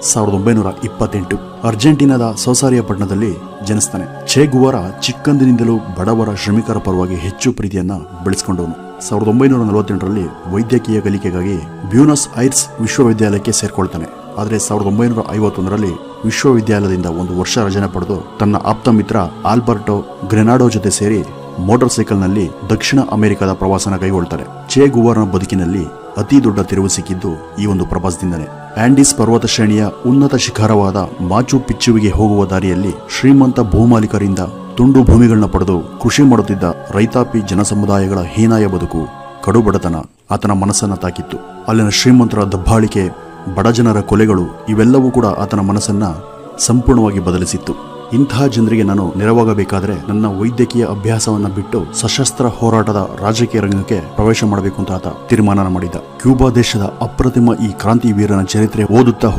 1928 ಅರ್ಜೆಂಟೀನಾದ ಸೋಸಾರಿಯಾ ಪಟ್ಟಣದಲ್ಲಿ ಜನಿಸ್ತಾನೆ. ಚೆ ಗುವಾರ ಚಿಕ್ಕಂದಿನಿಂದಲೂ ಬಡವರ ಶ್ರಮಿಕರ ಪರವಾಗಿ ಹೆಚ್ಚು ಪ್ರೀತಿಯನ್ನ ಬೆಳೆಸಿಕೊಂಡವನು. 1948ರಲ್ಲಿ ವೈದ್ಯಕೀಯ ಕಲಿಕೆಗಾಗಿ ಬ್ಯೂನಸ್ ಐರ್ಸ್ ವಿಶ್ವವಿದ್ಯಾಲಯಕ್ಕೆ ಸೇರ್ಕೊಳ್ತಾನೆ. ಆದರೆ 1951ರಲ್ಲಿ ವಿಶ್ವವಿದ್ಯಾಲಯದಿಂದ 1 ವರ್ಷ ರಜನೆ ಪಡೆದು ತನ್ನ ಆಪ್ತ ಮಿತ್ರ ಆಲ್ಬರ್ಟೋ ಗ್ರೆನಾಡೋ ಜೊತೆ ಸೇರಿ ಮೋಟಾರ್ ಸೈಕಲ್ನಲ್ಲಿ ದಕ್ಷಿಣ ಅಮೆರಿಕದ ಪ್ರವಾಸನ ಕೈಗೊಳ್ತಾರೆ. ಚೆ ಗುವಾರನ ಬದುಕಿನಲ್ಲಿ ಅತಿ ದೊಡ್ಡ ತಿರುವು ಸಿಕ್ಕಿದ್ದು ಈ ಒಂದು ಪ್ರವಾಸದಿಂದನೇ. ಆಂಡೀಸ್ ಪರ್ವತ ಶ್ರೇಣಿಯ ಉನ್ನತ ಶಿಖರವಾದ ಮಾಚು ಪಿಚ್ಚುವಿಗೆ ಹೋಗುವ ದಾರಿಯಲ್ಲಿ ಶ್ರೀಮಂತ ಭೂಮಾಲೀಕರಿಂದ ತುಂಡು ಭೂಮಿಗಳನ್ನ ಪಡೆದು ಕೃಷಿ ಮಾಡುತ್ತಿದ್ದ ರೈತಾಪಿ ಜನಸಮುದಾಯಗಳ ಹೀನಾಯ ಬದುಕು, ಕಡುಬಡತನ ಆತನ ಮನಸ್ಸನ್ನ ತಾಕಿತ್ತು. ಅಲ್ಲಿನ ಶ್ರೀಮಂತರ ದಬ್ಬಾಳಿಕೆ, ಬಡಜನರ ಕೊಲೆಗಳು ಇವೆಲ್ಲವೂ ಕೂಡ ಆತನ ಮನಸ್ಸನ್ನ ಸಂಪೂರ್ಣವಾಗಿ ಬದಲಿಸಿತ್ತು. ಇಂತಹ ಜನರಿಗೆ ನಾನು ನೆರವಾಗಬೇಕಾದ್ರೆ ನನ್ನ ವೈದ್ಯಕೀಯ ಅಭ್ಯಾಸವನ್ನ ಬಿಟ್ಟು ಸಶಸ್ತ್ರ ಹೋರಾಟದ ರಾಜಕೀಯ ರಂಗಕ್ಕೆ ಪ್ರವೇಶ ಮಾಡಬೇಕು ಅಂತ ಆತ ತೀರ್ಮಾನ ಮಾಡಿದ್ದ. ಕ್ಯೂಬಾ ದೇಶದ ಅಪ್ರತಿಮ ಈ ಕ್ರಾಂತಿ ವೀರನ ಚರಿತ್ರೆ ಓದುತ್ತಾ